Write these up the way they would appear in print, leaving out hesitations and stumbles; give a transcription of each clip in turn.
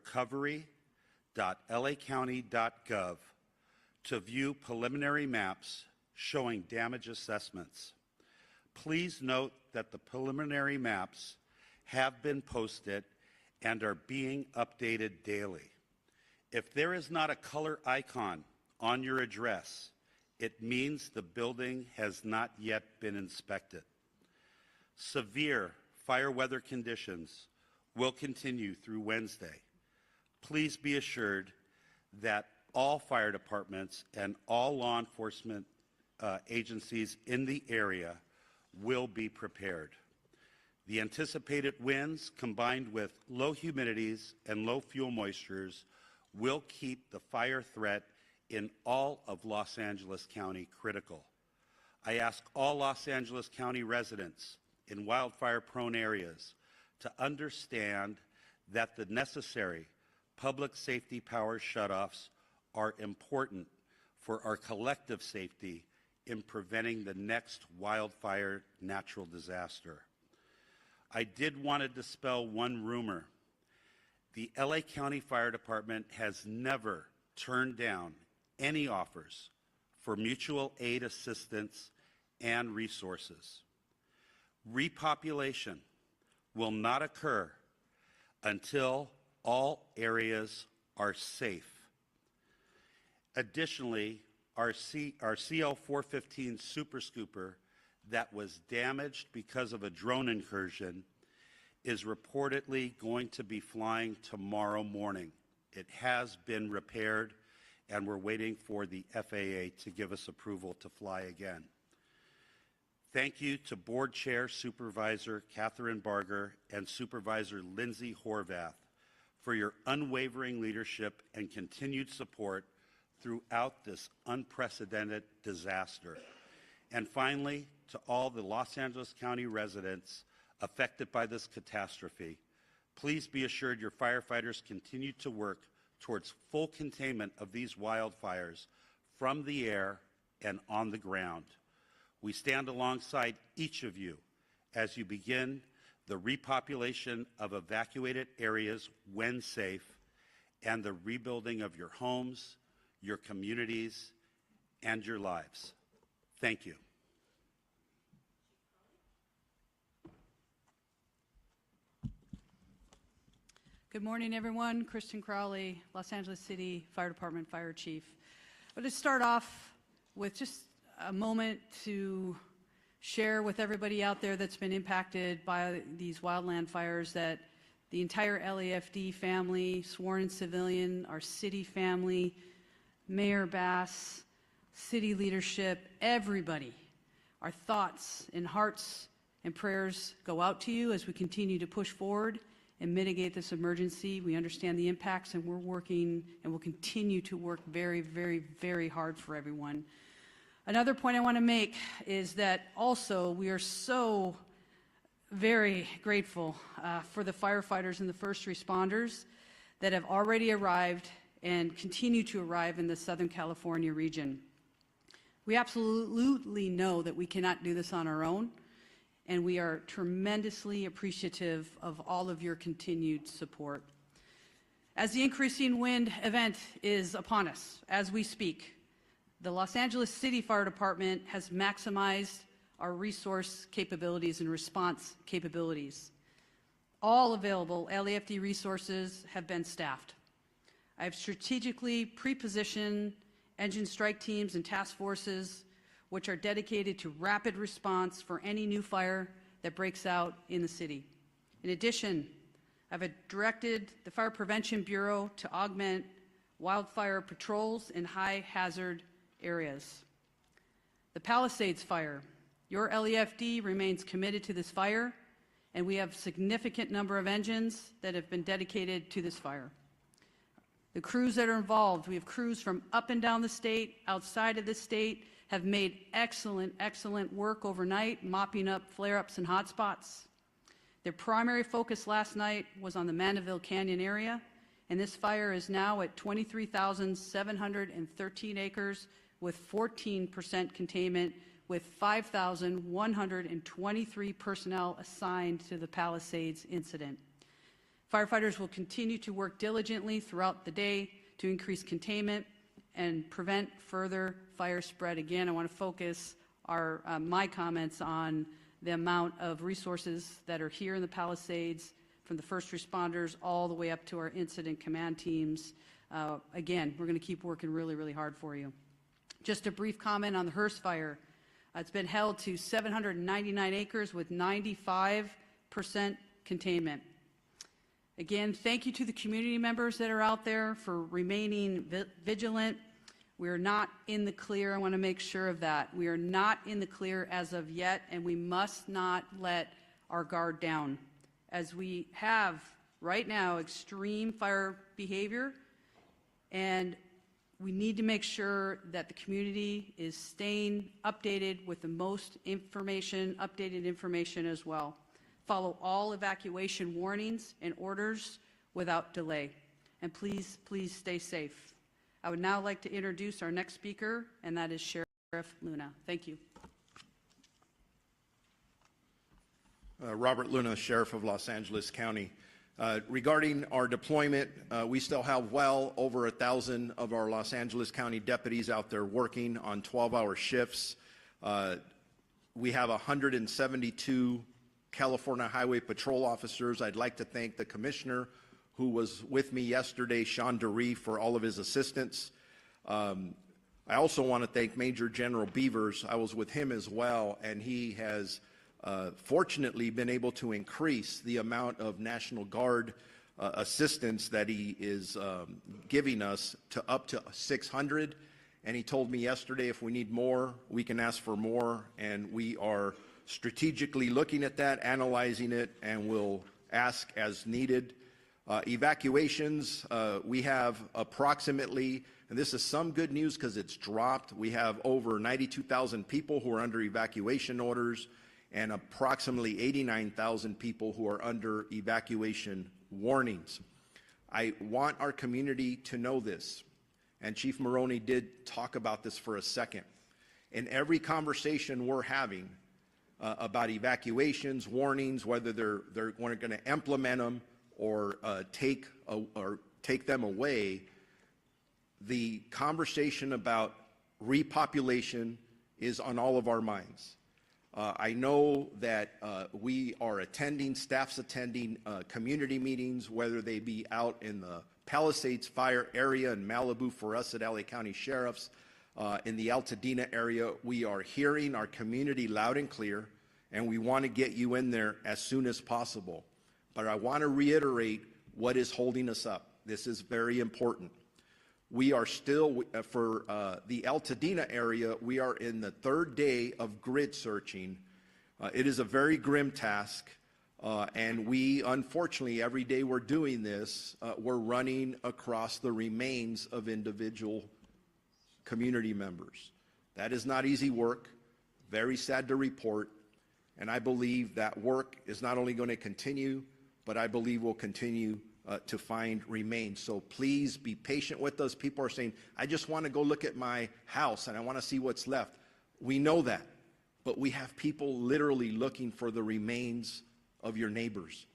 recovery.lacounty.gov to view preliminary maps showing damage assessments. Please note that the preliminary maps have been posted and are being updated daily. If there is not a color icon on your address, it means the building has not yet been inspected. Severe fire weather conditions will continue through Wednesday. Please be assured that all fire departments and all law enforcement agencies in the area will be prepared. The anticipated winds, combined with low humidities and low fuel moistures, will keep the fire threat in all of Los Angeles County critical. I ask all Los Angeles County residents in wildfire-prone areas to understand that the necessary public safety power shutoffs are important for our collective safety in preventing the next wildfire natural disaster. I did want to dispel one rumor. The LA County Fire Department has never turned down any offers for mutual aid assistance and resources. Repopulation will not occur until all areas are safe. Additionally, our CL-415 Super Scooper that was damaged because of a drone incursion is reportedly going to be flying tomorrow morning. It has been repaired, and we're waiting for the FAA to give us approval to fly again. Thank you to Board Chair Supervisor Catherine Barger and Supervisor Lindsay Horvath for your unwavering leadership and continued support throughout this unprecedented disaster. And finally, to all the Los Angeles County residents affected by this catastrophe, please be assured your firefighters continue to work towards full containment of these wildfires from the air and on the ground. We stand alongside each of you as you begin the repopulation of evacuated areas when safe and the rebuilding of your homes, your communities, and your lives. Thank you. Good morning, everyone. Kristen Crowley, Los Angeles City Fire Department Fire Chief. I'll just start off with just a moment to share with everybody out there that's been impacted by these wildland fires that the entire LAFD family, sworn and civilian, our city family, Mayor Bass, city leadership, everybody, our thoughts and hearts and prayers go out to you as we continue to push forward and mitigate this emergency. We understand the impacts, and we're working and will continue to work very, very, very hard for everyone. Another point I want to make is that also we are so very grateful for the firefighters and the first responders that have already arrived and continue to arrive in the Southern California region. We absolutely know that we cannot do this on our own, and we are tremendously appreciative of all of your continued support. As the increasing wind event is upon us as we speak, the Los Angeles City Fire Department has maximized our resource capabilities and response capabilities. All available LAFD resources have been staffed. I have strategically pre-positioned engine strike teams and task forces which are dedicated to rapid response for any new fire that breaks out in the city. In addition, I've directed the Fire Prevention Bureau to augment wildfire patrols in high hazard areas. The Palisades fire. Your LAFD remains committed to this fire, and we have a significant number of engines that have been dedicated to this fire. The crews that are involved, we have crews from up and down the state, outside of the state, have made excellent, excellent work overnight, mopping up flare-ups and hotspots. Their primary focus last night was on the Mandeville Canyon area, and this fire is now at 23,713 acres with 14% containment, with 5,123 personnel assigned to the Palisades incident. Firefighters will continue to work diligently throughout the day to increase containment and prevent further fire spread. Again, I want to focus my comments on the amount of resources that are here in the Palisades, from the first responders all the way up to our incident command teams. Again, we're going to keep working really, really hard for you. Just a brief comment on the Hearst fire. It's been held to 799 acres with 95% containment. Again, thank you to the community members that are out there for remaining vigilant. We are not in the clear. I want to make sure of that. We are not in the clear as of yet, and we must not let our guard down. As we have right now extreme fire behavior, and we need to make sure that the community is staying updated with the most information, updated information as well. Follow all evacuation warnings and orders without delay. And please, please stay safe. I would now like to introduce our next speaker, and that is Sheriff Luna. Thank you. Robert Luna, Sheriff of Los Angeles County. Regarding our deployment, we still have well over 1,000 of our Los Angeles County deputies out there working on 12-hour shifts. We have 172 California Highway Patrol officers. I'd like to thank the commissioner who was with me yesterday, Sean DeRee, for all of his assistance. I also want to thank Major General Beavers. I was with him as well, and he has fortunately been able to increase the amount of National Guard assistance that he is giving us to up to 600. And he told me yesterday if we need more, we can ask for more, and we are strategically looking at that, analyzing it, and we'll ask as needed. Evacuations, we have approximately, and this is some good news because it's dropped, we have over 92,000 people who are under evacuation orders and approximately 89,000 people who are under evacuation warnings. I want our community to know this, and Chief Maroney did talk about this for a second. In every conversation we're having about evacuations, warnings, whether they're going to implement them or take them away, the conversation about repopulation is on all of our minds. I know that we are attending, staff's attending community meetings, whether they be out in the Palisades Fire area in Malibu for us at LA County Sheriffs, in the Altadena area. We are hearing our community loud and clear, and we want to get you in there as soon as possible. But I want to reiterate what is holding us up. This is very important. We are still, for the Altadena area, we are in the third day of grid searching. It is a very grim task, and we, unfortunately, every day we're doing this, we're running across the remains of individual community members. That is not easy work, very sad to report, and I believe that work is not only going to continue, but I believe will continue to find remains. So please be patient with us. People are saying, I just want to go look at my house and I want to see what's left. We know that, but we have people literally looking for the remains of your neighbors.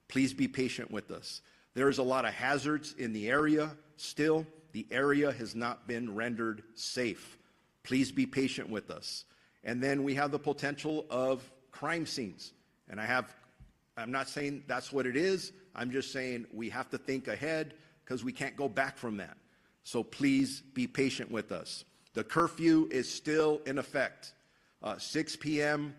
Please be patient with us. There's a lot of hazards in the area still. The area has not been rendered safe. Please be patient with us. And then we have the potential of crime scenes. And I'm not saying that's what it is. I'm just saying we have to think ahead because we can't go back from that. So please be patient with us. The curfew is still in effect, 6 p.m.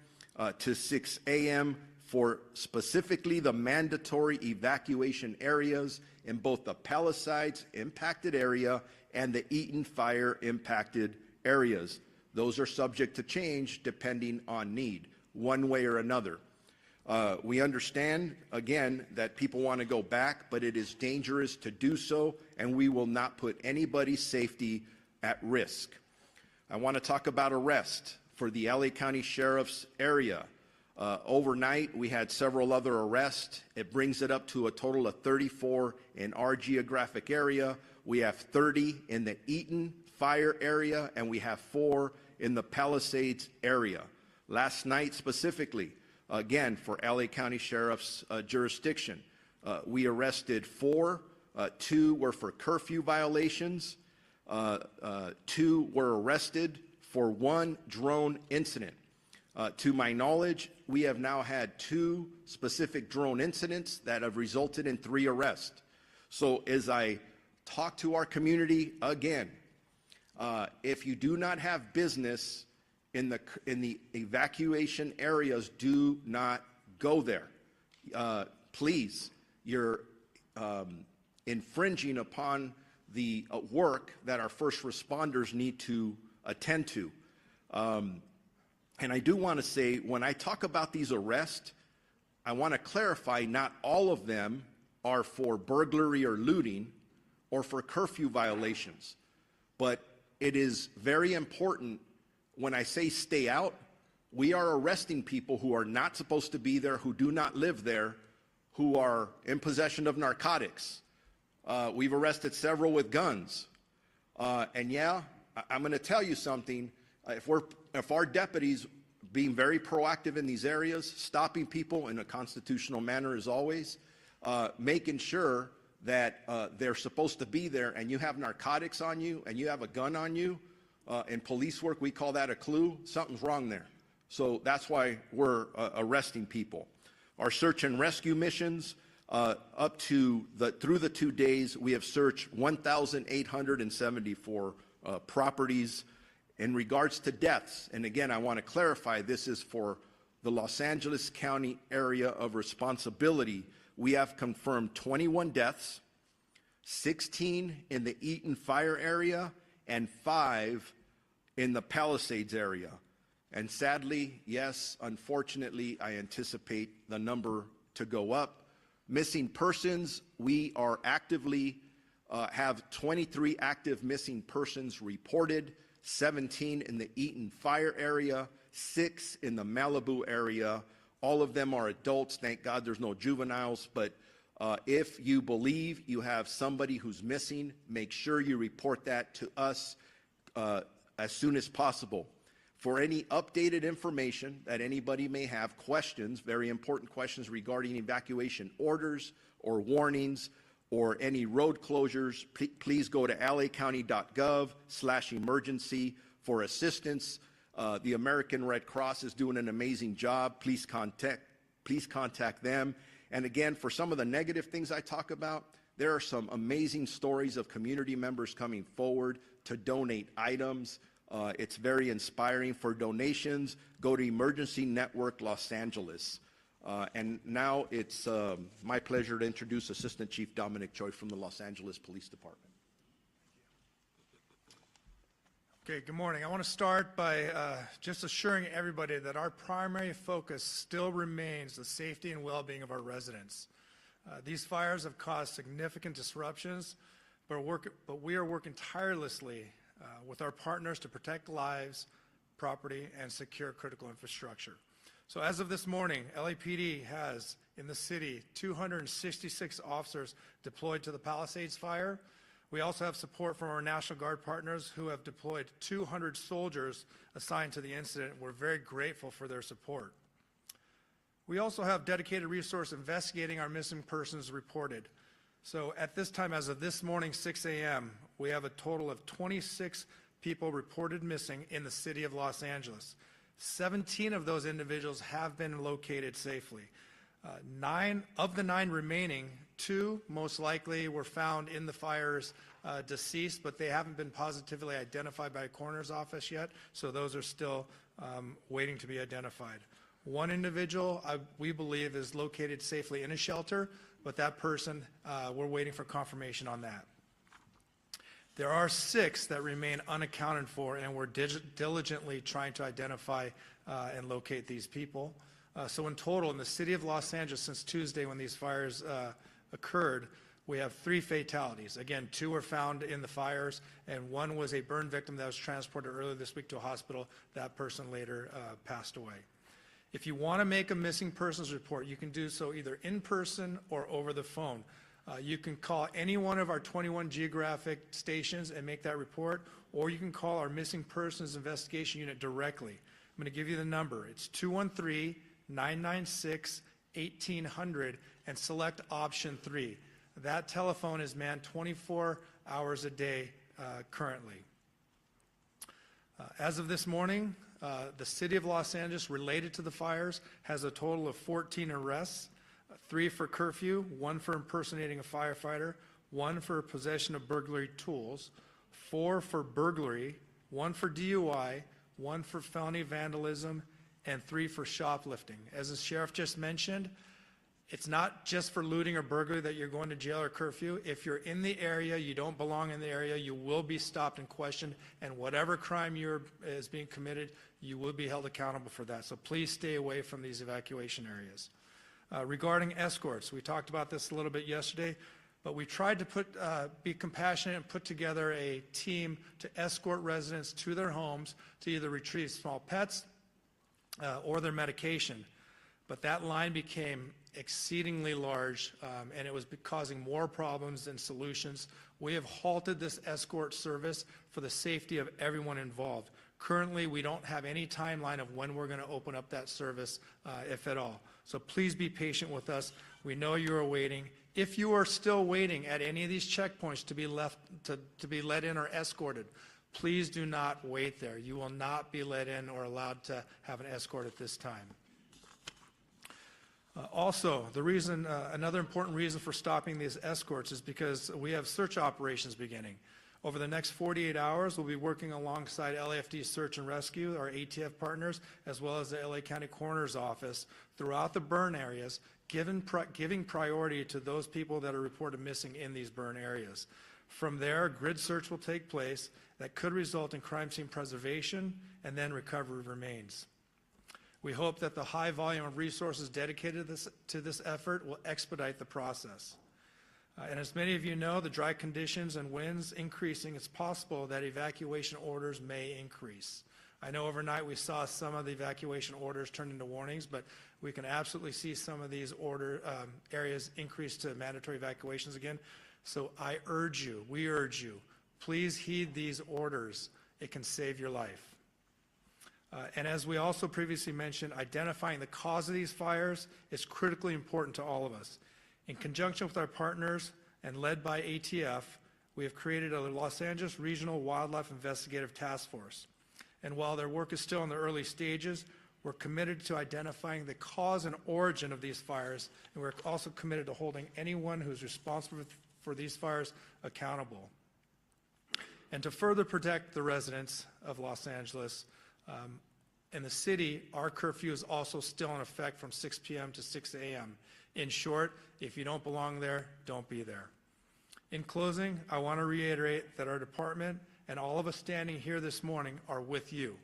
To 6 a.m. for specifically the mandatory evacuation areas in both the Palisades impacted area and the Eaton Fire impacted areas. Those are subject to change depending on need, one way or another. We understand, again, that people want to go back, but it is dangerous to do so, and we will not put anybody's safety at risk. I want to talk about arrest for the LA County Sheriff's area. Overnight, we had several other arrests. It brings it up to a total of 34 in our geographic area. We have 30 in the Eaton Fire area, and we have 4 in the Palisades area. Last night specifically, again, for LA County Sheriff's jurisdiction, We arrested 4. 2 were for curfew violations. 2 were arrested for 1 drone incident. To my knowledge, we have now had 2 specific drone incidents that have resulted in 3 arrests. So as I talk to our community again, if you do not have business in the evacuation areas, do not go there. Please, you're infringing upon the work that our first responders need to attend to. And I do want to say, when I talk about these arrests, I want to clarify not all of them are for burglary or looting or for curfew violations. But it is very important when I say stay out, we are arresting people who are not supposed to be there, who do not live there, who are in possession of narcotics. We've arrested several with guns. And yeah, I'm going to tell you something. If our deputies being very proactive in these areas, stopping people in a constitutional manner as always, making sure that they're supposed to be there, and you have narcotics on you and you have a gun on you, in police work we call that a clue. Something's wrong there. So that's why we're arresting people. Our search and rescue missions, through the 2 days, we have searched 1,874 properties. In regards to deaths, and again, I want to clarify, this is for the Los Angeles County area of responsibility. We have confirmed 21 deaths, 16 in the Eaton Fire area, and 5 in the Palisades area. And sadly, yes, unfortunately, I anticipate the number to go up. Missing persons, we are actively, have 23 active missing persons reported, 17 in the Eaton Fire area, 6 in the Malibu area. All of them are adults. Thank God there's no juveniles. But if you believe you have somebody who's missing, make sure you report that to us as soon as possible. For any updated information that anybody may have, questions, very important questions regarding evacuation orders or warnings or any road closures, please go to lacounty.gov/emergency for assistance. The American Red Cross is doing an amazing job. Please contact them. And again, for some of the negative things I talk about, there are some amazing stories of community members coming forward to donate items. It's very inspiring. For donations, go to Emergency Network Los Angeles. And now it's my pleasure to introduce Assistant Chief Dominic Choi from the Los Angeles Police Department. Okay, good morning. I want to start by just assuring everybody that our primary focus still remains the safety and well-being of our residents. These fires have caused significant disruptions, but we are working tirelessly with our partners to protect lives, property, and secure critical infrastructure. So as of this morning, LAPD has in the city 266 officers deployed to the Palisades fire. We also have support from our National Guard partners who have deployed 200 soldiers assigned to the incident. We're very grateful for their support. We also have dedicated resource investigating our missing persons reported. So at this time, as of this morning, 6 a.m., we have a total of 26 people reported missing in the city of Los Angeles. 17 of those individuals have been located safely. 9 of the 9 remaining, 2 most likely were found in the fires deceased, but they haven't been positively identified by a coroner's office yet, so those are still waiting to be identified. 1 individual, we believe, is located safely in a shelter, but that person, we're waiting for confirmation on that. There are 6 that remain unaccounted for, and we're diligently trying to identify and locate these people. So in total, in the city of Los Angeles, since Tuesday when these fires occurred, we have 3 fatalities. Again, 2 were found in the fires, and 1 was a burn victim that was transported earlier this week to a hospital. That person later passed away. If you want to make a missing persons report, you can do so either in person or over the phone. You can call any one of our 21 geographic stations and make that report, or you can call our missing persons investigation unit directly. I'm going to give you the number. It's 213-996-8888. 1800 and select option 3. That telephone is manned 24 hours a day currently. As of this morning, the City of Los Angeles, related to the fires, has a total of 14 arrests, 3 for curfew, 1 for impersonating a firefighter, 1 for possession of burglary tools, 4 for burglary, 1 for DUI, 1 for felony vandalism, and 3 for shoplifting. As the sheriff just mentioned, it's not just for looting or burglary that you're going to jail or curfew. If you're in the area, you don't belong in the area, you will be stopped and questioned, and whatever crime is being committed, you will be held accountable for that. So please stay away from these evacuation areas. Regarding escorts, we talked about this a little bit yesterday, but we tried to be compassionate and put together a team to escort residents to their homes to either retrieve small pets or their medication. But that line became exceedingly large, and it was causing more problems than solutions. We have halted this escort service for the safety of everyone involved. Currently, we don't have any timeline of when we're going to open up that service, if at all. So please be patient with us. We know you are waiting. If you are still waiting at any of these checkpoints to be let in or escorted, please do not wait there. You will not be let in or allowed to have an escort at this time. Also, another important reason for stopping these escorts is because we have search operations beginning. Over the next 48 hours, we'll be working alongside LAFD Search and Rescue, our ATF partners, as well as the LA County Coroner's Office throughout the burn areas, giving priority to those people that are reported missing in these burn areas. From there, grid search will take place that could result in crime scene preservation and then recovery of remains. We hope that the high volume of resources dedicated to this effort will expedite the process. And as many of you know, the dry conditions and winds increasing, it's possible that evacuation orders may increase. I know overnight we saw some of the evacuation orders turn into warnings, but we can absolutely see some of these areas increase to mandatory evacuations again. So we urge you, please heed these orders. It can save your life. And as we also previously mentioned, identifying the cause of these fires is critically important to all of us. In conjunction with our partners and led by ATF, we have created a Los Angeles Regional Wildlife Investigative Task Force. And while their work is still in the early stages, we're committed to identifying the cause and origin of these fires, and we're also committed to holding anyone who's responsible for these fires accountable. And to further protect the residents of Los Angeles, in the city, our curfew is also still in effect from 6 p.m. to 6 a.m. In short, if you don't belong there, don't be there. In closing, I want to reiterate that our department and all of us standing here this morning are with you.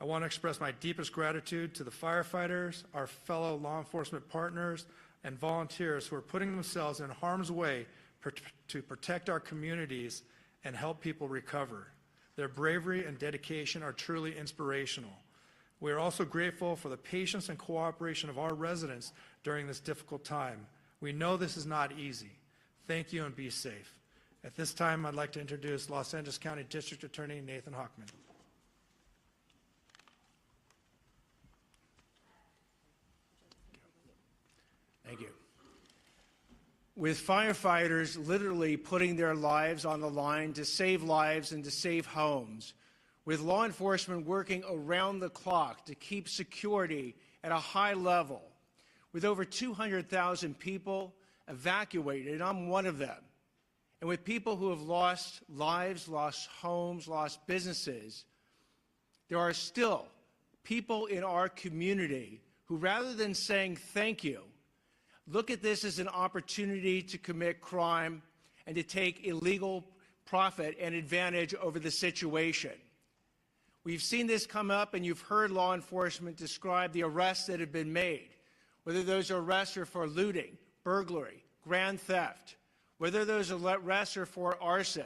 I want to express my deepest gratitude to the firefighters, our fellow law enforcement partners, and volunteers who are putting themselves in harm's way to protect our communities and help people recover. Their bravery and dedication are truly inspirational. We are also grateful for the patience and cooperation of our residents during this difficult time. We know this is not easy. Thank you and be safe. At this time, I'd like to introduce Los Angeles County District Attorney Nathan Hochman. Thank you. With firefighters literally putting their lives on the line to save lives and to save homes, with law enforcement working around the clock to keep security at a high level, with over 200,000 people evacuated, and I'm one of them, and with people who have lost lives, lost homes, lost businesses, there are still people in our community who, rather than saying thank you, look at this as an opportunity to commit crime and to take illegal profit and advantage over the situation. We've seen this come up, and you've heard law enforcement describe the arrests that have been made, whether those arrests are for looting, burglary, grand theft, whether those arrests are for arson,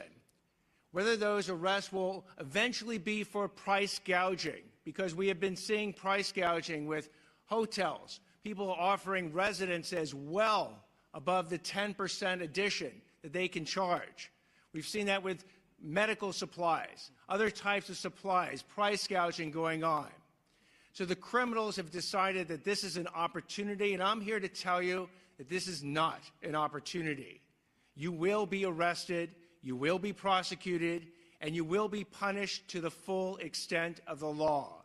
whether those arrests will eventually be for price gouging, because we have been seeing price gouging with hotels, people offering residences well above the 10% addition that they can charge. We've seen that with medical supplies, other types of supplies, price gouging going on. So the criminals have decided that this is an opportunity, and I'm here to tell you that this is not an opportunity. You will be arrested, you will be prosecuted, and you will be punished to the full extent of the law.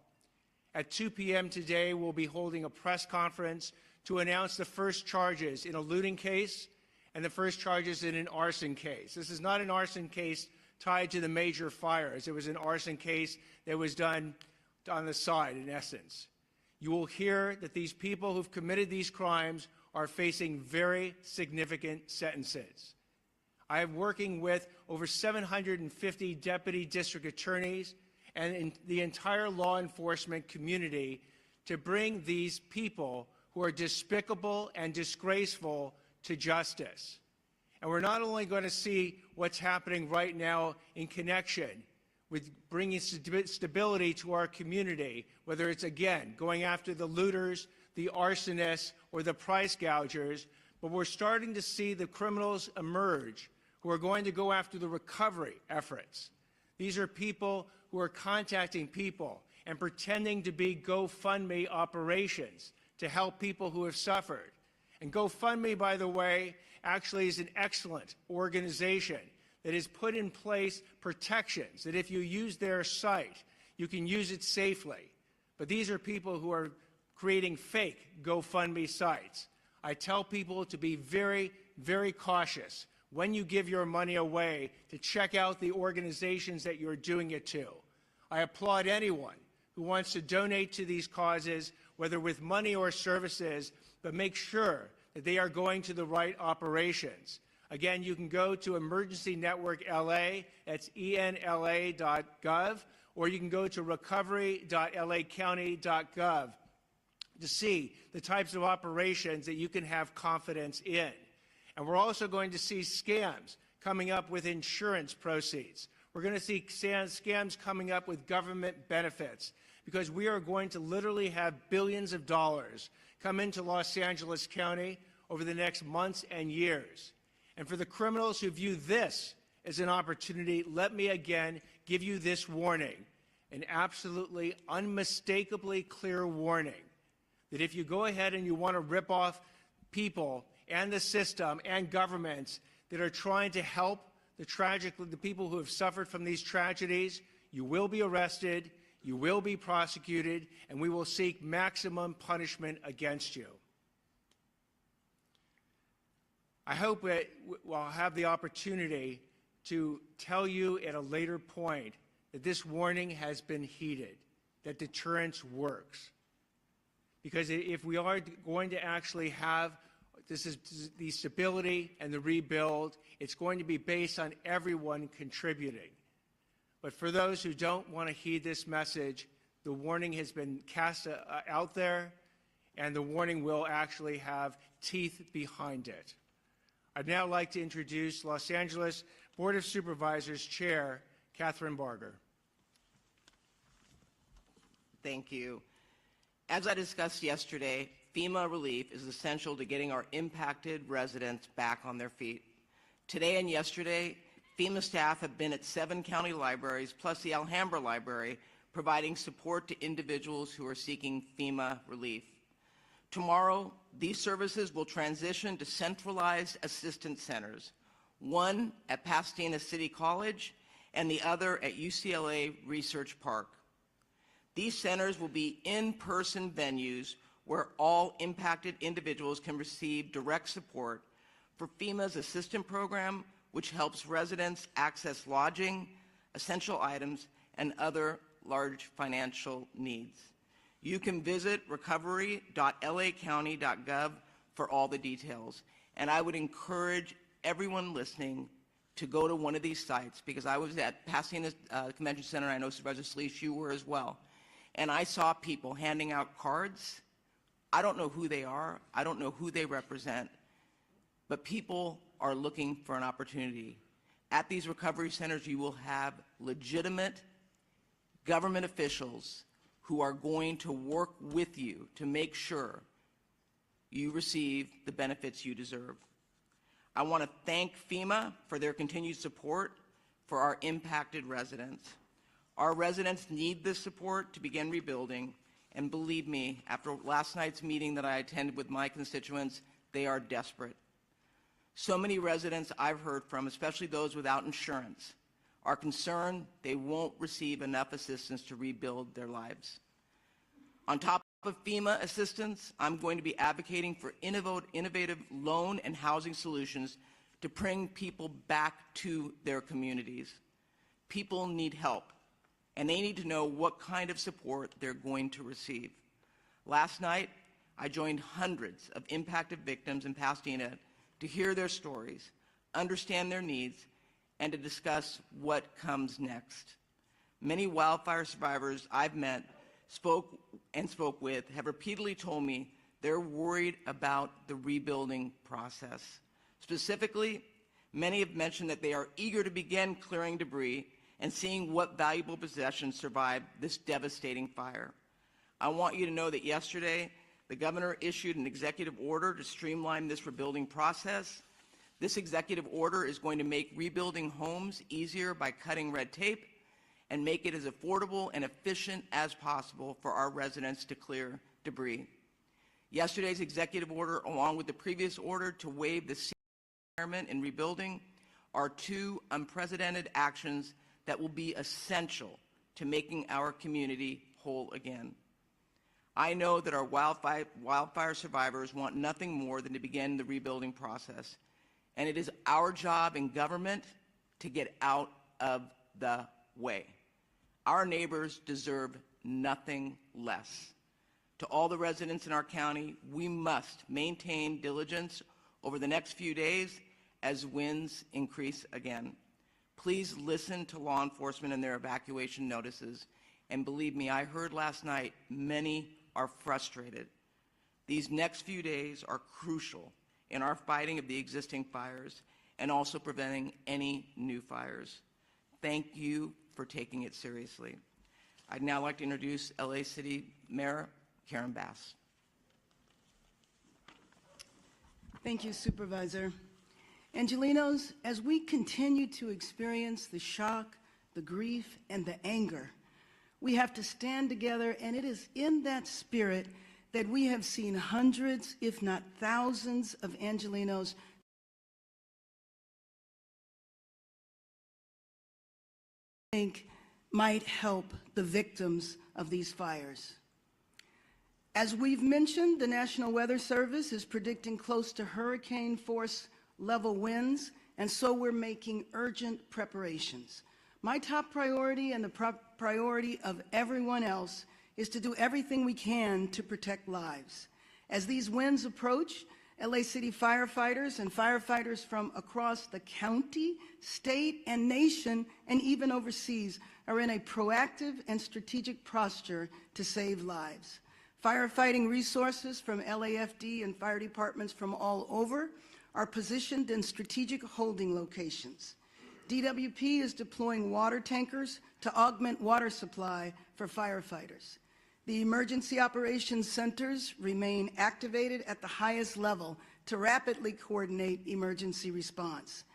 At 2 p.m. today, we'll be holding a press conference to announce the first charges in a looting case and the first charges in an arson case. This is not an arson case tied to the major fires. It was an arson case that was done on the side, in essence. You will hear that these people who've committed these crimes are facing very significant sentences. I am working with over 750 deputy district attorneys and in the entire law enforcement community to bring these people who are despicable and disgraceful to justice. And we're not only going to see what's happening right now in connection with bringing stability to our community, whether it's, again, going after the looters, the arsonists, or the price gougers, but we're starting to see the criminals emerge who are going to go after the recovery efforts. These are people who are contacting people and pretending to be GoFundMe operations to help people who have suffered. And GoFundMe, by the way, actually is an excellent organization that has put in place protections that if you use their site, you can use it safely. But these are people who are creating fake GoFundMe sites. I tell people to be very, very cautious when you give your money away to check out the organizations that you're doing it to. I applaud anyone who wants to donate to these causes, whether with money or services, but make sure that they are going to the right operations. Again, you can go to Emergency Network LA, that's enla.gov, or you can go to recovery.lacounty.gov to see the types of operations that you can have confidence in. And we're also going to see scams coming up with insurance proceeds. We're going to see scams coming up with government benefits, because we are going to literally have billions of dollars come into Los Angeles County over the next months and years. And for the criminals who view this as an opportunity, let me again give you this warning, an absolutely unmistakably clear warning, that if you go ahead and you want to rip off people and the system and governments that are trying to help the people who have suffered from these tragedies, you will be arrested, you will be prosecuted, and we will seek maximum punishment against you. I hope that we'll have the opportunity to tell you at a later point that this warning has been heeded, that deterrence works. Because if we are going to actually have the stability and the rebuild, it's going to be based on everyone contributing. But for those who don't want to heed this message, the warning has been cast out there, and the warning will actually have teeth behind it. I'd now like to introduce Los Angeles Board of Supervisors Chair Catherine Barger. Thank you. As I discussed yesterday, FEMA relief is essential to getting our impacted residents back on their feet. Today and yesterday, FEMA staff have been at 7 county libraries, plus the Alhambra Library, providing support to individuals who are seeking FEMA relief. Tomorrow, these services will transition to centralized assistance centers, one at Pasadena City College and the other at UCLA Research Park. These centers will be in-person venues where all impacted individuals can receive direct support for FEMA's assistance program, which helps residents access lodging, essential items, and other large financial needs. You can visit recovery.lacounty.gov for all the details. And I would encourage everyone listening to go to one of these sites, because I was at Pasadena Convention Center, and I know Supervisor Sleece, you were as well. And I saw people handing out cards. I don't know who they are. I don't know who they represent. But people are looking for an opportunity. At these recovery centers, you will have legitimate government officials who are going to work with you to make sure you receive the benefits you deserve. I want to thank FEMA for their continued support for our impacted residents. Our residents need this support to begin rebuilding, And believe me, after last night's meeting that I attended with my constituents, they are desperate. So many residents I've heard from, especially those without insurance, are concerned they won't receive enough assistance to rebuild their lives. On top of FEMA assistance, I'm going to be advocating for innovative loan and housing solutions to bring people back to their communities. People need help, and they need to know what kind of support they're going to receive. Last night, I joined hundreds of impacted victims in Pasadena to hear their stories, understand their needs, and to discuss what comes next. Many wildfire survivors I've met, spoke with, have repeatedly told me they're worried about the rebuilding process. Specifically, many have mentioned that they are eager to begin clearing debris and seeing what valuable possessions survived this devastating fire. I want you to know that yesterday, the governor issued an executive order to streamline this rebuilding process. This executive order is going to make rebuilding homes easier by cutting red tape and make it as affordable and efficient as possible for our residents to clear debris. Yesterday's executive order, along with the previous order to waive the requirement in rebuilding, are two unprecedented actions that will be essential to making our community whole again. I know that our wildfire survivors want nothing more than to begin the rebuilding process, and it is our job in government to get out of the way. Our neighbors deserve nothing less. To all the residents in our county, we must maintain diligence over the next few days as winds increase again. Please listen to law enforcement and their evacuation notices. And believe me, I heard last night, many are frustrated. These next few days are crucial in our fighting of the existing fires and also preventing any new fires. Thank you for taking it seriously. I'd now like to introduce LA City Mayor Karen Bass. Thank you, Supervisor. Angelenos, as we continue to experience the shock, the grief, and the anger, we have to stand together, and it is in that spirit that we have seen hundreds, if not thousands, of Angelenos think might help the victims of these fires. As we've mentioned, the National Weather Service is predicting close to hurricane force level winds, and so we're making urgent preparations. My top priority and the priority of everyone else is to do everything we can to protect lives. As these winds approach, LA City firefighters and firefighters from across the county, state, and nation, and even overseas, are in a proactive and strategic posture to save lives. Firefighting resources from LAFD and fire departments from all over are positioned in strategic holding locations. DWP is deploying water tankers to augment water supply for firefighters. The emergency operations centers remain activated at the highest level to rapidly coordinate emergency response.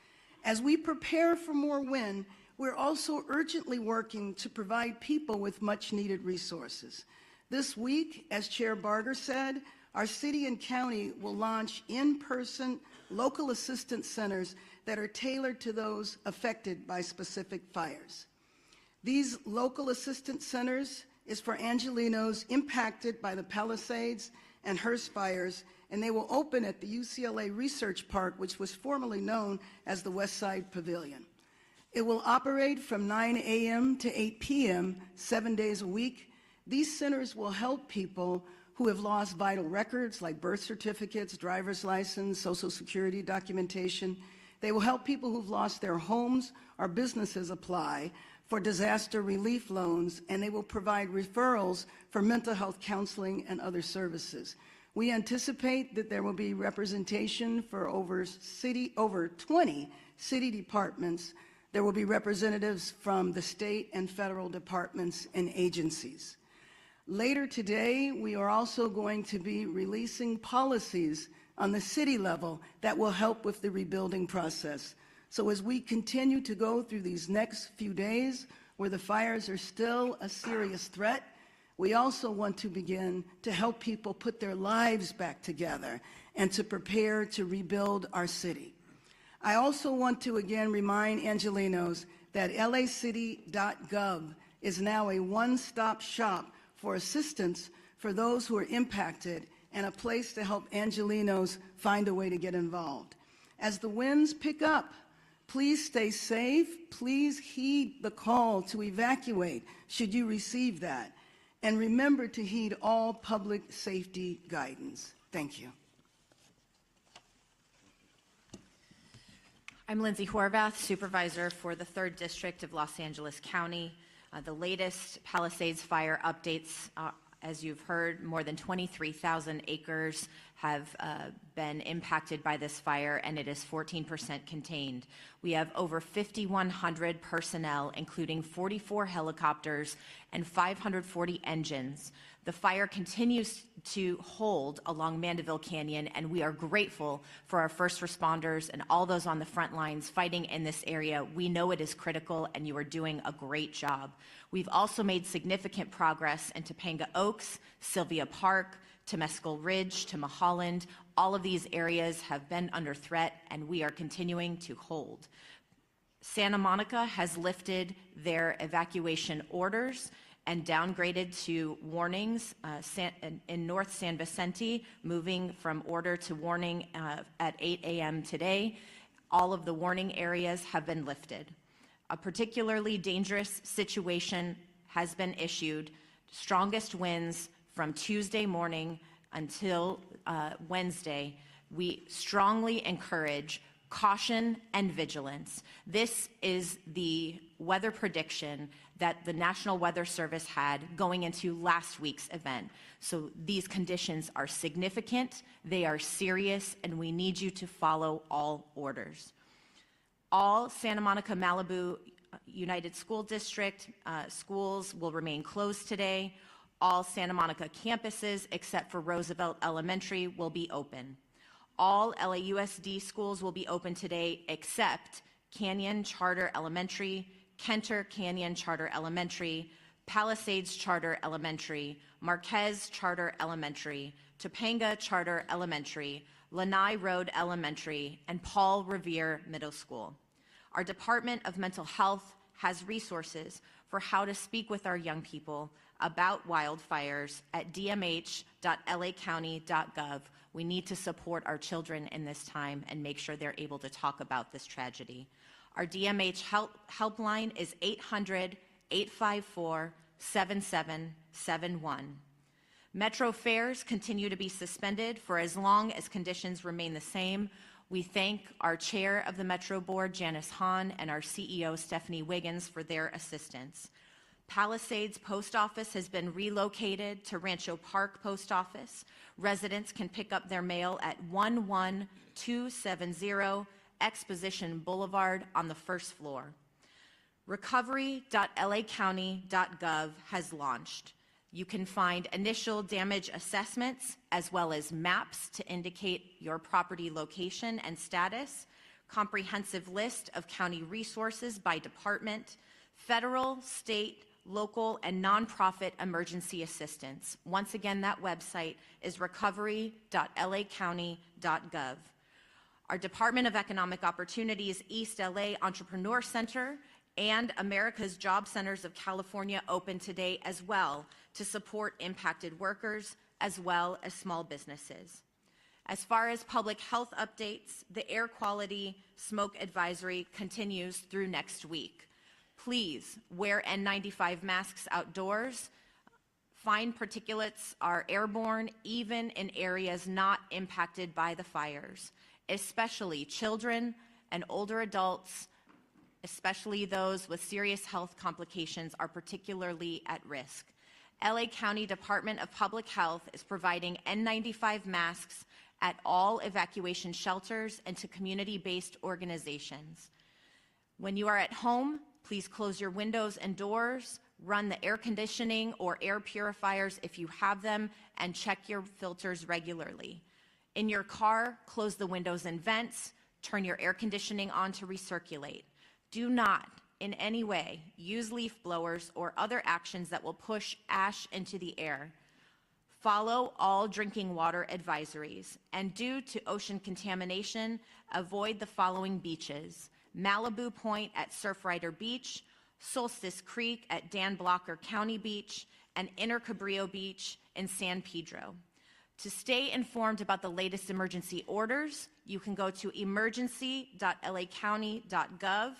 As we prepare for more wind, we're also urgently working to provide people with much needed resources. This week, as Chair Barger said, our city and county will launch in-person local assistance centers that are tailored to those affected by specific fires. These local assistance centers is for Angelenos impacted by the Palisades and Hearst fires, and they will open at the UCLA Research Park, which was formerly known as the West Side Pavilion. It will operate from 9 a.m. to 8 p.m., 7 days a week. These centers will help people who have lost vital records like birth certificates, driver's license, Social Security documentation. They will help people who've lost their homes or businesses apply for disaster relief loans, and they will provide referrals for mental health counseling and other services. We anticipate that there will be representation for over 20 city departments. There will be representatives from the state and federal departments and agencies. Later today, we are also going to be releasing policies on the city level that will help with the rebuilding process. So as we continue to go through these next few days where the fires are still a serious threat, we also want to begin to help people put their lives back together and to prepare to rebuild our city. I also want to again remind Angelenos that lacity.gov is now a one-stop shop for assistance for those who are impacted and a place to help Angelenos find a way to get involved. As the winds pick up, please stay safe. Please heed the call to evacuate should you receive that. And remember to heed all public safety guidance. Thank you. I'm Lindsay Horvath, Supervisor for the 3rd District of Los Angeles County. The latest Palisades fire updates, as you've heard, more than 23,000 acres have been impacted by this fire, and it is 14% contained. We have over 5,100 personnel, including 44 helicopters and 540 engines. The fire continues to hold along Mandeville Canyon, and we are grateful for our first responders and all those on the front lines fighting in this area. We know it is critical, and you are doing a great job. We've also made significant progress in Topanga Oaks, Sylvia Park, Temescal Ridge, to Mulholland. All of these areas have been under threat, and we are continuing to hold. Santa Monica has lifted their evacuation orders and downgraded to warnings in North San Vicente, moving from order to warning at 8 a.m. today. All of the warning areas have been lifted. A particularly dangerous situation has been issued. Strongest winds from Tuesday morning until Wednesday. We strongly encourage caution and vigilance. This is the weather prediction that the National Weather Service had going into last week's event. So these conditions are significant, they are serious, and we need you to follow all orders. All Santa Monica Malibu United School District schools will remain closed today. All Santa Monica campuses, except for Roosevelt Elementary, will be open. All LAUSD schools will be open today, except Canyon Charter Elementary, Kenter Canyon Charter Elementary, Palisades Charter Elementary, Marquez Charter Elementary, Topanga Charter Elementary, Lanai Road Elementary, and Paul Revere Middle School. Our Department of Mental Health has resources for how to speak with our young people about wildfires at dmh.lacounty.gov. We need to support our children in this time and make sure they're able to talk about this tragedy. Our DMH helpline is 800-854-7771. Metro fares continue to be suspended for as long as conditions remain the same. We thank our chair of the Metro Board, Janice Hahn, and our CEO, Stephanie Wiggins, for their assistance. Palisades Post Office has been relocated to Rancho Park Post Office. Residents can pick up their mail at 11270 Exposition Boulevard on the first floor. Recovery.lacounty.gov has launched. You can find initial damage assessments as well as maps to indicate your property location and status, comprehensive list of county resources by department, federal, state, local, and nonprofit emergency assistance. Once again, that website is recovery.lacounty.gov. Our Department of Economic Opportunities East LA Entrepreneur Center and America's Job Centers of California open today as well to support impacted workers as well as small businesses. As far as public health updates, the air quality smoke advisory continues through next week. Please wear N95 masks outdoors. Fine particulates are airborne even in areas not impacted by the fires, especially children and older adults, especially those with serious health complications, are particularly at risk. LA County Department of Public Health is providing N95 masks at all evacuation shelters and to community-based organizations. When you are at home, please close your windows and doors, run the air conditioning or air purifiers if you have them, and check your filters regularly. In your car, close the windows and vents, turn your air conditioning on to recirculate. Do not in any way, use leaf blowers or other actions that will push ash into the air. Follow all drinking water advisories, and due to ocean contamination, avoid the following beaches: Malibu Point at Surfrider Beach, Solstice Creek at Dan Blocker County Beach, and Inner Cabrillo Beach in San Pedro. To stay informed about the latest emergency orders, you can go to emergency.lacounty.gov.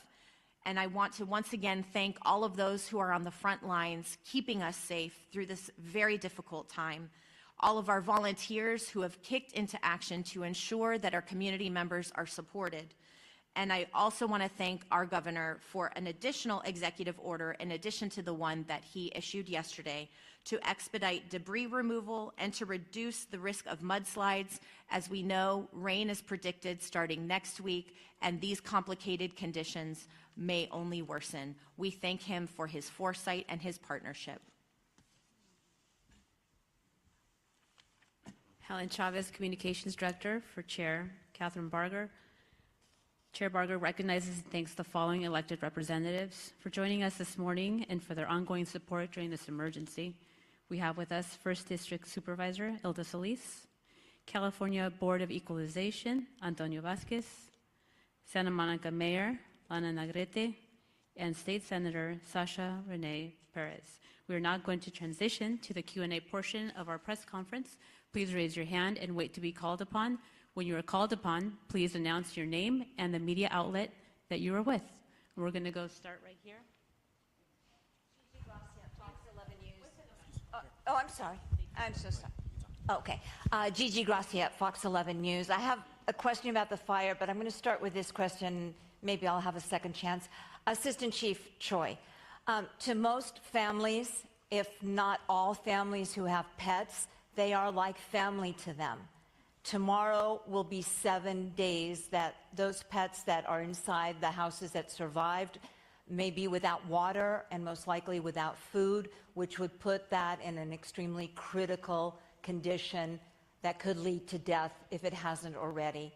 And I want to once again thank all of those who are on the front lines, keeping us safe through this very difficult time. All of our volunteers who have kicked into action to ensure that our community members are supported. And I also want to thank our governor for an additional executive order in addition to the one that he issued yesterday to expedite debris removal and to reduce the risk of mudslides. As we know, rain is predicted starting next week, and these complicated conditions may only worsen. We thank him for his foresight and his partnership. Helen Chavez, Communications Director for Chair Catherine Barger. Chair Barger recognizes and thanks the following elected representatives for joining us this morning and for their ongoing support during this emergency. We have with us 1st District Supervisor Hilda Solis, California Board of Equalization Antonio Vasquez, Santa Monica Mayor Lana Nagrete, and State Senator Sasha Renee Perez. We are now going to transition to the Q&A portion of our press conference. Please raise your hand and wait to be called upon. When you are called upon, please announce your name and the media outlet that you are with. And we're going to go start right here. Fox 11 News. Oh, I'm sorry. I'm so sorry. Okay. Gigi Gracia, Fox 11 News. I have a question about the fire, but I'm going to start with this question. Maybe I'll have a second chance. Assistant Chief Choi, to most families, if not all families who have pets, they are like family to them. Tomorrow will be 7 days that those pets that are inside the houses that survived may be without water and most likely without food, which would put that in an extremely critical condition that could lead to death if it hasn't already.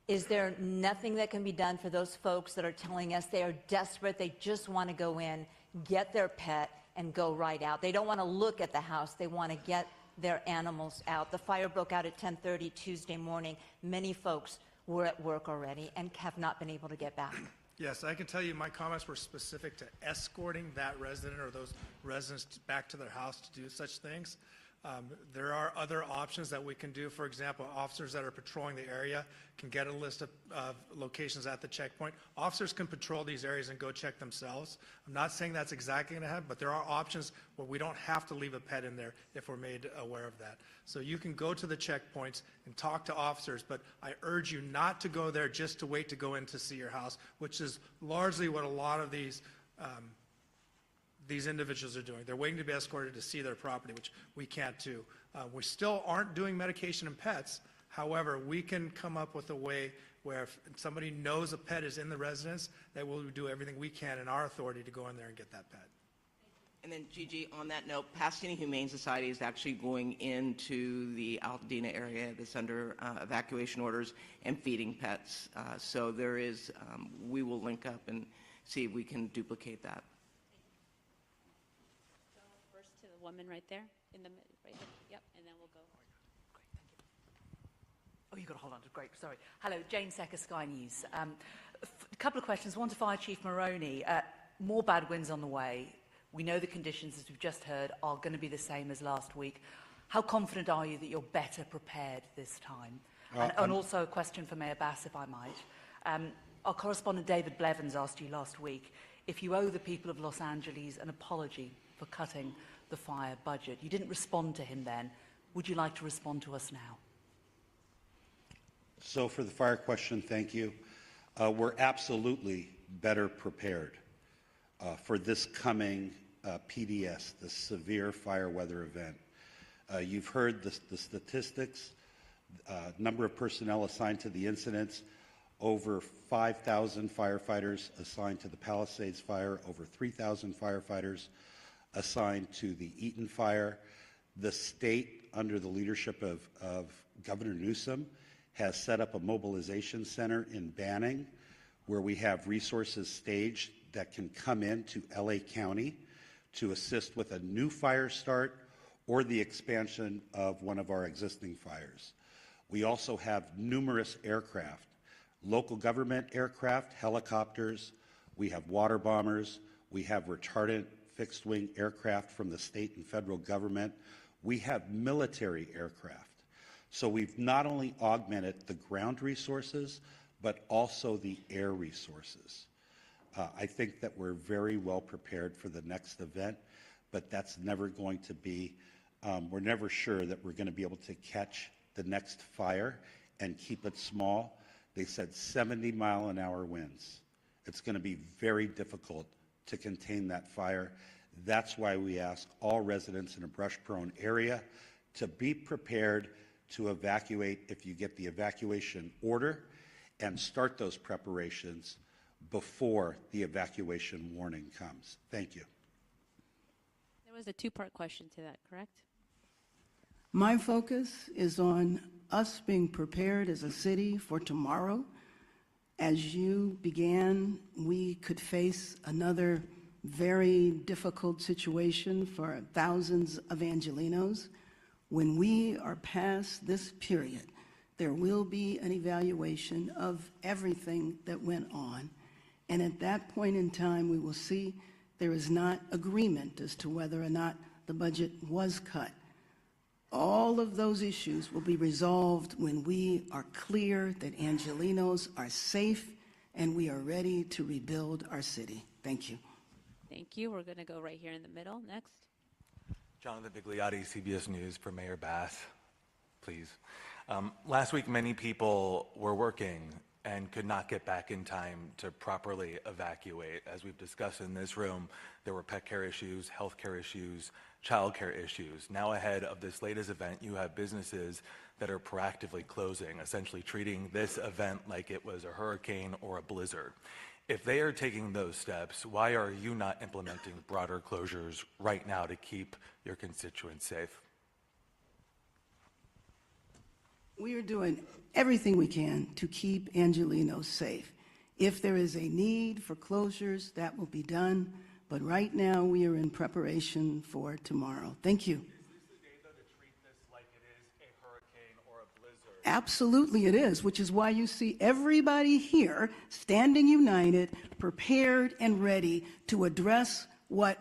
Is there nothing that can be done for those folks that are telling us they are desperate, they just want to go in, get their pet, and go right out? They don't want to look at the house, they want to get their animals out. The fire broke out at 10:30 Tuesday morning. Many folks were at work already and have not been able to get back. Yes, I can tell you my comments were specific to escorting that resident or those residents back to their house to do such things. There are other options that we can do. For example, officers that are patrolling the area can get a list of locations at the checkpoint. Officers can patrol these areas and go check themselves. I'm not saying that's exactly going to happen, but there are options where we don't have to leave a pet in there if we're made aware of that. So you can go to the checkpoints and talk to officers, but I urge you not to go there just to wait to go in to see your house, which is largely what a lot of these individuals are doing. They're waiting to be escorted to see their property, which we can't do. We still aren't doing medication and pets. However, we can come up with a way where if somebody knows a pet is in the residence, that we'll do everything we can in our authority to go in there and get that pet. And then, Gigi, on that note, Pasadena Humane Society is actually going into the Altadena area that's under evacuation orders and feeding pets. So there is, we will link up and see if we can duplicate that. To the woman right there, right there. Yep, and then we'll go. Great, thank you. Oh, you've got to hold on to great, sorry. Hello, Jane Secker, Sky News. A couple of questions. One to Fire Chief Maroney. More bad winds on the way. We know the conditions, as we've just heard, are going to be the same as last week. How confident are you that you're better prepared this time? And also a question for Mayor Bass, if I might. Our correspondent David Blevins asked you last week if you owe the people of Los Angeles an apology for cutting the fire budget. You didn't respond to him then. Would you like to respond to us now? So for the fire question, thank you. We're absolutely better prepared for this coming PDS, the severe fire weather event. You've heard the statistics, number of personnel assigned to the incidents, over 5,000 firefighters assigned to the Palisades fire, over 3,000 firefighters assigned to the Eaton fire. The state, under the leadership of Governor Newsom, has set up a mobilization center in Banning where we have resources staged that can come into LA County to assist with a new fire start or the expansion of one of our existing fires. We also have numerous aircraft, local government aircraft, helicopters, we have water bombers, we have retardant fixed-wing aircraft from the state and federal government, we have military aircraft. So we've not only augmented the ground resources, but also the air resources. I think that we're very well prepared for the next event, but that's never going to be, we're never sure that we're going to be able to catch the next fire and keep it small. They said 70-mile-an-hour winds. It's going to be very difficult to contain that fire. That's why we ask all residents in a brush-prone area to be prepared to evacuate if you get the evacuation order and start those preparations before the evacuation warning comes. Thank you. There was a two-part question to that, correct? My focus is on us being prepared as a city for tomorrow. As you began, we could face another very difficult situation for thousands of Angelenos. When we are past this period, there will be an evaluation of everything that went on. And at that point in time, we will see there is not agreement as to whether or not the budget was cut. All of those issues will be resolved when we are clear that Angelenos are safe and we are ready to rebuild our city. Thank you. Thank you. We're going to go right here in the middle. Next. Jonathan Bigliotti, CBS News for Mayor Bass, please. Last week, many people were working and could not get back in time to properly evacuate. As we've discussed in this room, there were pet care issues, health care issues, child care issues. Now ahead of this latest event, you have businesses that are proactively closing, essentially treating this event like it was a hurricane or a blizzard. If they are taking those steps, why are you not implementing broader closures right now to keep your constituents safe? We are doing everything we can to keep Angelenos safe. If there is a need for closures, that will be done. But right now, we are in preparation for tomorrow. Thank you. Is this the day, though, to treat this like it is a hurricane or a blizzard? Absolutely it is, which is why you see everybody here standing united, prepared and ready to address what,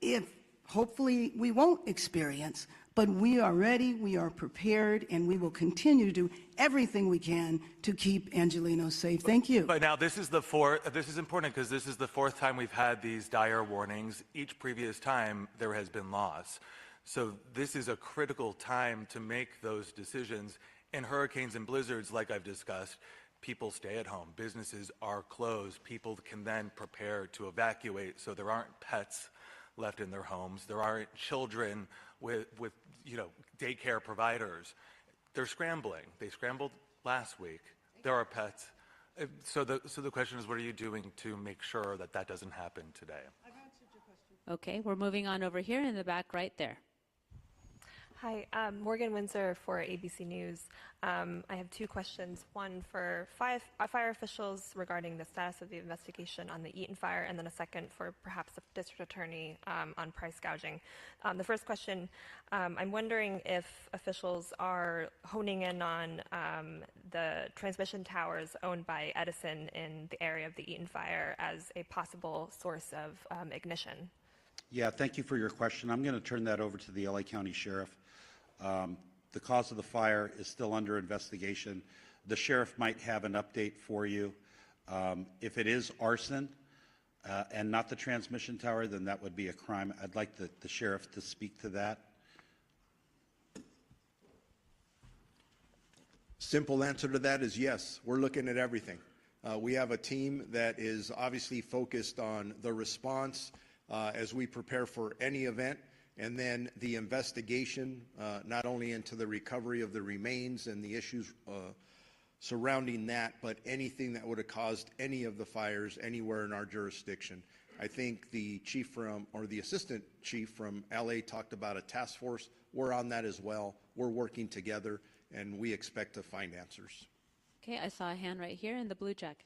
if hopefully we won't experience, but we are ready, we are prepared, and we will continue to do everything we can to keep Angelenos safe. Thank you. But now this is important because this is the fourth time we've had these dire warnings. Each previous time there has been loss. So this is a critical time to make those decisions. In hurricanes and blizzards, like I've discussed, people stay at home. Businesses are closed. People can then prepare to evacuate so there aren't pets left in their homes. There aren't children with daycare providers. They're scrambling. They scrambled last week. There are pets. So the question is, what are you doing to make sure that that doesn't happen today? I've answered your question. Okay, we're moving on over here in the back right there. Hi, Morgan Windsor for ABC News. I have two questions, one for fire officials regarding the status of the investigation on the Eaton fire, and then a second for perhaps the district attorney on price gouging. The first question, I'm wondering if officials are honing in on the transmission towers owned by Edison in the area of the Eaton fire as a possible source of ignition. Yeah, thank you for your question. I'm going to turn that over to the LA County Sheriff. The cause of the fire is still under investigation. The sheriff might have an update for you. If it is arson and not the transmission tower, then that would be a crime. I'd like the sheriff to speak to that. Simple answer to that is yes. We're looking at everything. We have a team that is obviously focused on the response as we prepare for any event, and then the investigation, not only into the recovery of the remains and the issues surrounding that, but anything that would have caused any of the fires anywhere in our jurisdiction. I think the chief or the assistant chief from LA talked about a task force. We're on that as well. We're working together, and we expect to find answers. Okay, I saw a hand right here in the blue jacket.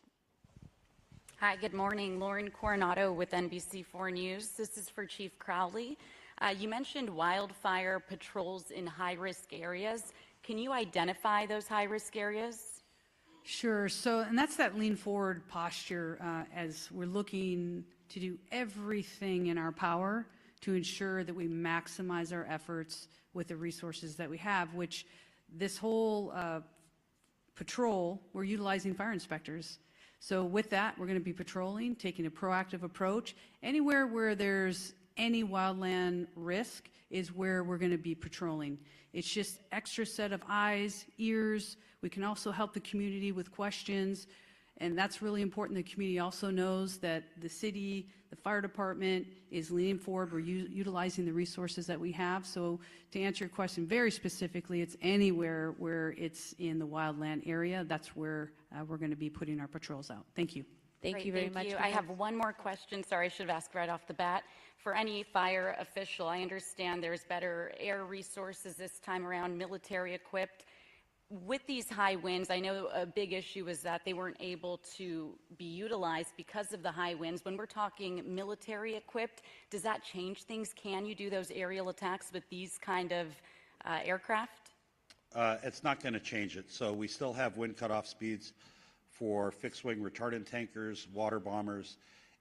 Hi, good morning. Lauren Coronado with NBC4 News. This is for Chief Crowley. You mentioned wildfire patrols in high-risk areas. Can you identify those high-risk areas? Sure. So, and that's that lean forward posture as we're looking to do everything in our power to ensure that we maximize our efforts with the resources that we have, which this whole patrol, we're utilizing fire inspectors. So with that, we're going to be patrolling, taking a proactive approach. Anywhere where there's any wildland risk is where we're going to be patrolling. It's just extra set of eyes, ears. We can also help the community with questions, and that's really important. The community also knows that the city, the fire department is leaning forward. We're utilizing the resources that we have. So to answer your question very specifically, it's anywhere where it's in the wildland area. That's where we're going to be putting our patrols out. Thank you. Thank you very much. I have one more question. Sorry, I should have asked right off the bat. For any fire official, I understand there's better air resources this time around, military equipped. With these high winds, I know a big issue is that they weren't able to be utilized because of the high winds. When we're talking military equipped, does that change things? Can you do those aerial attacks with these kind of aircraft? It's not going to change it. So we still have wind cutoff speeds for fixed-wing retardant tankers, water bombers,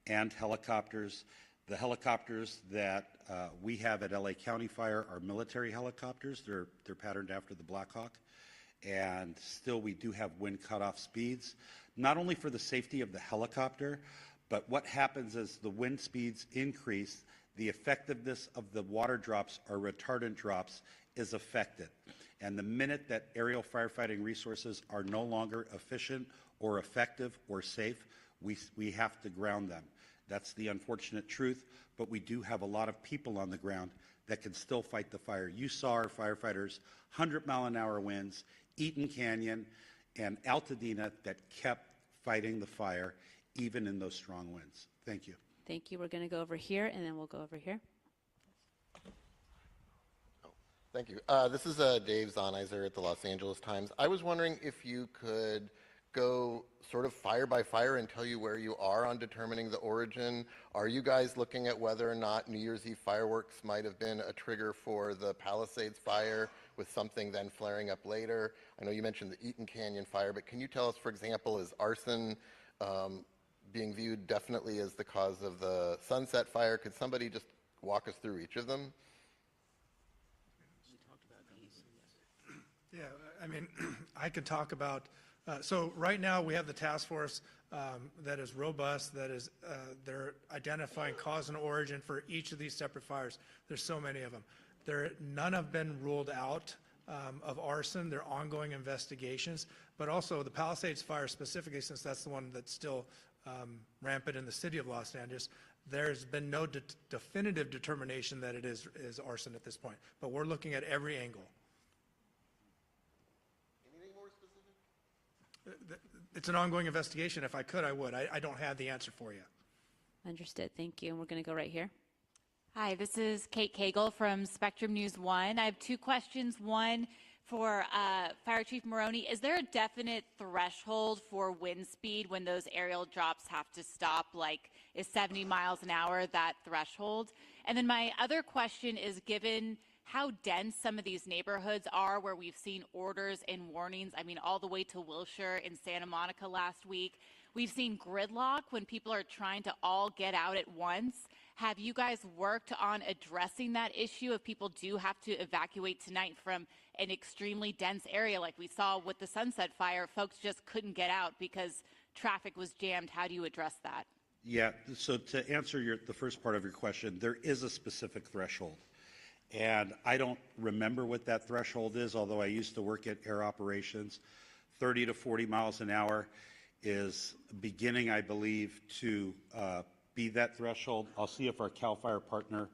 and helicopters. The helicopters that we have at LA County Fire are military helicopters. They're patterned after the Black Hawk. And still we do have wind cutoff speeds, not only for the safety of the helicopter, but what happens as the wind speeds increase, the effectiveness of the water drops or retardant drops is affected. And the minute that aerial firefighting resources are no longer efficient or effective or safe, we have to ground them. That's the unfortunate truth, but we do have a lot of people on the ground that can still fight the fire. You saw our firefighters, 100-mile-an-hour winds, Eaton Canyon and Altadena that kept fighting the fire even in those strong winds. Thank you. Thank you. We're going to go over here, and then we'll go over here. Thank you. This is Dave Zonizer at the Los Angeles Times. I was wondering if you could go sort of fire by fire and tell you where you are on determining the origin. Are you guys looking at whether or not New Year's Eve fireworks might have been a trigger for the Palisades fire with something then flaring up later? I know you mentioned the Eaton Canyon fire, but can you tell us, for example, is arson being viewed definitely as the cause of the Sunset fire? Could somebody just walk us through each of them? Yeah, I mean, I could talk about, so right now we have the task force that is robust, that is, they're identifying cause and origin for each of these separate fires. There's so many of them. None have been ruled out of arson. They're ongoing investigations, but also the Palisades fire specifically, since that's the one that's still rampant in the city of Los Angeles, there's been no definitive determination that it is arson at this point, but we're looking at every angle. It's an ongoing investigation. If I could, I would. I don't have the answer for you. Understood. Thank you. And we're going to go right here. Hi, this is Kate Cagle from Spectrum News 1. I have two questions. One for Fire Chief Maroney. Is there a definite threshold for wind speed when those aerial drops have to stop? Like, is 70 miles an hour that threshold? And then my other question is, given how dense some of these neighborhoods are where we've seen orders and warnings, I mean, all the way to Wilshire and Santa Monica last week, we've seen gridlock when people are trying to all get out at once. Have you guys worked on addressing that issue if people do have to evacuate tonight from an extremely dense area like we saw with the Sunset Fire? Folks just couldn't get out because traffic was jammed. How do you address that? Yeah, so to answer the first part of your question, there is a specific threshold. And I don't remember what that threshold is, although I used to work at air operations. 30 to 40 miles an hour is beginning, I believe, to be that threshold. I'll see if our CAL FIRE partner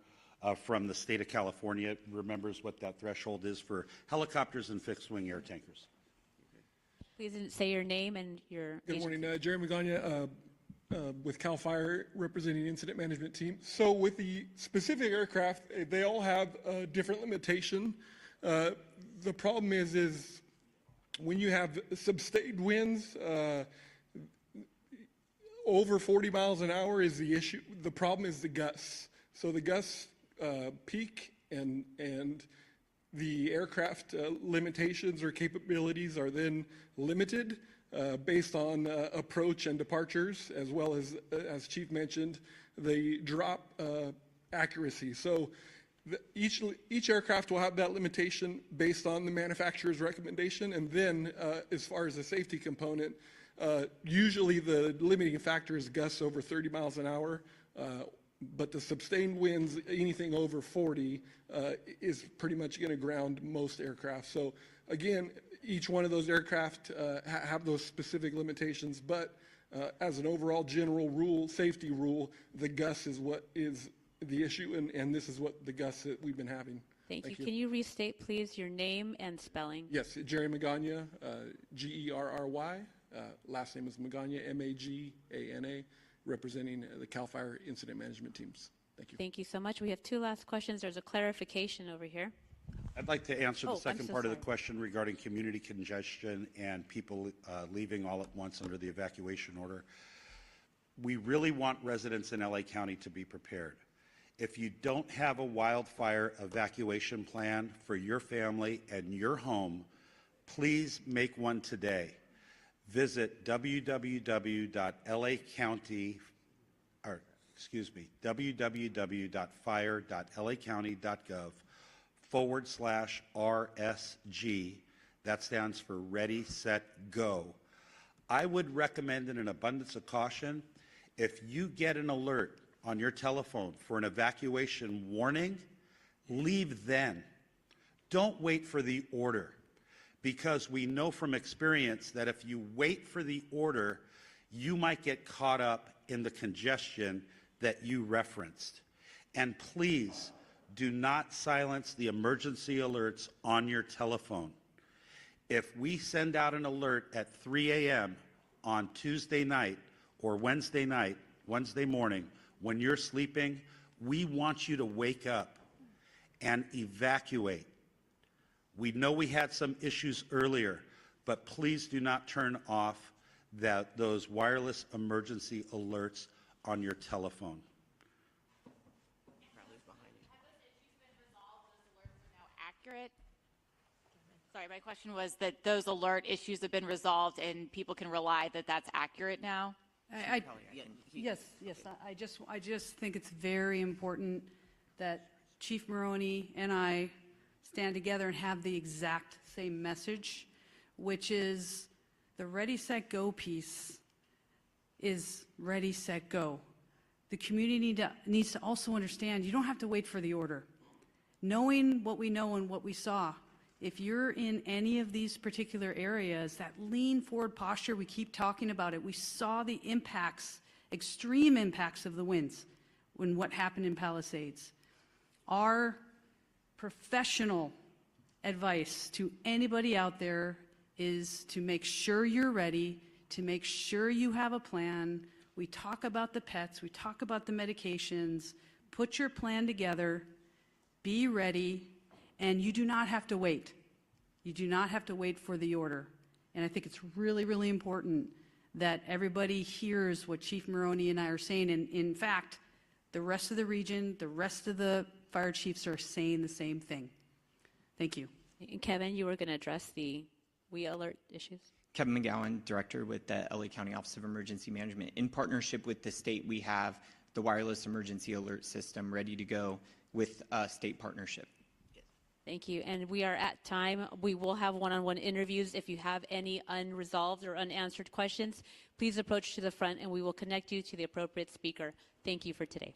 from the state of California remembers what that threshold is for helicopters and fixed-wing air tankers. Please say your name and your Good morning, Jeremy Gagne with CAL FIRE representing incident management team. So with the specific aircraft, they all have a different limitation. The problem is when you have substayed winds, over 40 miles an hour is the issue. The problem is the gusts. So the gusts peak and the aircraft limitations or capabilities are then limited based on approach and departures, as well as Chief mentioned, the drop accuracy. So each aircraft will have that limitation based on the manufacturer's recommendation, and then as far as the safety component, usually the limiting factor is gusts over 30 miles an hour, but the sustained winds, anything over 40, is pretty much going to ground most aircraft. So again, each one of those aircraft have those specific limitations, but as an overall general rule, safety rule, the gusts is what is the issue, and this is what the gusts that we've been having. Thank you. Can you restate, please, your name and spelling? Yes, Jerry Magana, Gerry. Last name is Magana, Magana, representing the CAL FIRE incident management teams. Thank you. Thank you so much. We have two last questions. There's a clarification over here. I'd like to answer the I'm second so part of the sorry. question regarding community congestion and people leaving all at once under the evacuation order. We really want residents in LA County to be prepared. If you don't have a wildfire evacuation plan for your family and your home, please make one today. Visit www.fire.lacounty.gov/RSG. That stands for Ready, Set, Go. I would recommend, in an abundance of caution, if you get an alert on your telephone for an evacuation warning, leave then. Don't wait for the order, because we know from experience that if you wait for the order, you might get caught up in the congestion that you referenced. And please do not silence the emergency alerts on your telephone. If we send out an alert at 3 a.m. on Tuesday night or Wednesday morning, when you're sleeping, we want you to wake up and evacuate. We know we had some issues earlier, but please do not turn off those wireless emergency alerts on your telephone. Accurate? Sorry, my question was that those alert issues have been resolved and people can rely that that's accurate now? Yes. I just think it's very important that Chief Maroney and I stand together and have the exact same message, which is the Ready, Set, Go piece is Ready, Set, Go. The community needs to also understand you don't have to wait for the order. Knowing what we know and what we saw, if you're in any of these particular areas, that lean forward posture, we keep talking about it. We saw the impacts, extreme impacts of the winds when what happened in Palisades. Our professional advice to anybody out there is to make sure you're ready, to make sure you have a plan. We talk about the pets, we talk about the medications, put your plan together, be ready, and you do not have to wait. You do not have to wait for the order. And I think it's really, really important that everybody hears what Chief Maroney and I are saying. And in fact, the rest of the region, the rest of the fire chiefs are saying the same thing. Thank you. And Kevin, you were going to address the WE alert issues? Kevin McGowan, Director with the LA County Office of Emergency Management. In partnership with the state, we have the wireless emergency alert system ready to go with a state partnership. Thank you. And we are at time. We will have one-on-one interviews. If you have any unresolved or unanswered questions, please approach to the front and we will connect you to the appropriate speaker. Thank you for today.